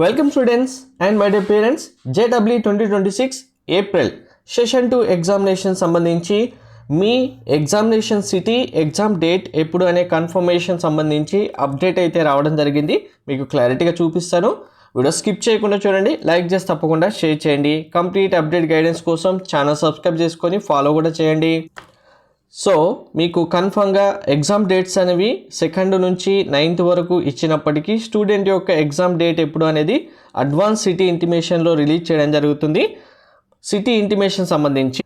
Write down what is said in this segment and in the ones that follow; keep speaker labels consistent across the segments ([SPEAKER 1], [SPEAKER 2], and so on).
[SPEAKER 1] Welcome students and my dear parents. JW 2026 April session 2 examination సంబంధించి మీ examination city exam date ఎప్పుడు అనే confirmation సంబంధించి update అయితే రావడం జరిగింది. మీకు క్లారిటీగా చూపిస్తాను. వీడియో స్కిప్ చేయకుండా చూడండి, లైక్ చేసి తప్పకుండా షేర్ చేయండి. కంప్లీట్ అప్డేట్ గైడెన్స్ కోసం ఛానల్ సబ్స్క్రైబ్ చేసుకొని ఫాలో కూడా చేయండి. సో మీకు కన్ఫర్మ్గా ఎగ్జామ్ డేట్స్ అనేవి 2nd నుంచి 9th వరకు ఇచ్చినప్పటికీ స్టూడెంట్ యొక్క ఎగ్జామ్ డేట్ ఎప్పుడు అనేది అడ్వాన్స్ సిటీ ఇంటిమేషన్లో రిలీజ్ చేయడం జరుగుతుంది. సిటీ ఇంటిమేషన్ సంబంధించి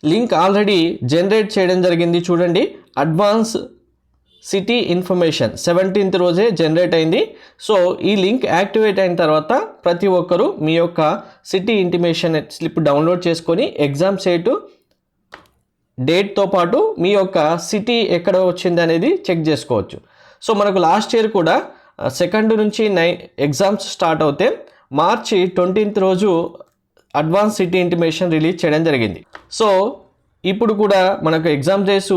[SPEAKER 1] లింక్ ఆల్రెడీ జనరేట్ చేయడం జరిగింది. చూడండి, అడ్వాన్స్ సిటీ ఇన్ఫర్మేషన్ 17th రోజే జనరేట్ అయింది. సో ఈ లింక్ యాక్టివేట్ అయిన తర్వాత ప్రతి ఒక్కరూ మీ యొక్క సిటీ ఇంటిమేషన్ స్లిప్ డౌన్లోడ్ చేసుకొని ఎగ్జామ్ సేటు డేట్తో పాటు మీ యొక్క సిటీ ఎక్కడ వచ్చింది అనేది చెక్ చేసుకోవచ్చు. సో మనకు లాస్ట్ ఇయర్ కూడా 2nd నుంచి ఎగ్జామ్స్ స్టార్ట్ అవుతే మార్చి 20th రోజు అడ్వాన్స్ సిటీ ఇంటిమేషన్ రిలీజ్ చేయడం జరిగింది. సో ఇప్పుడు కూడా మనకు ఎగ్జామ్ డేస్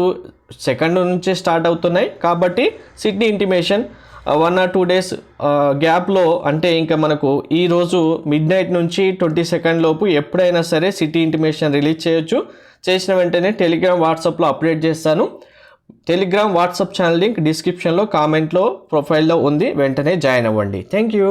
[SPEAKER 1] 2nd నుంచే స్టార్ట్ అవుతున్నాయి కాబట్టి సిటీ ఇంటిమేషన్ 1 or 2 days గ్యాప్లో, అంటే ఇంకా మనకు ఈరోజు మిడ్నైట్ నుంచి 22nd లోపు ఎప్పుడైనా సరే సిటీ ఇంటిమేషన్ రిలీజ్ చేయొచ్చు. చేసిన వెంటనే టెలిగ్రామ్ వాట్సాప్లో అప్డేట్ చేస్తాను. టెలిగ్రామ్ వాట్సాప్ ఛానల్ లింక్ డిస్క్రిప్షన్లో కామెంట్లో ప్రొఫైల్లో ఉంది, వెంటనే జాయిన్ అవ్వండి. Thank you.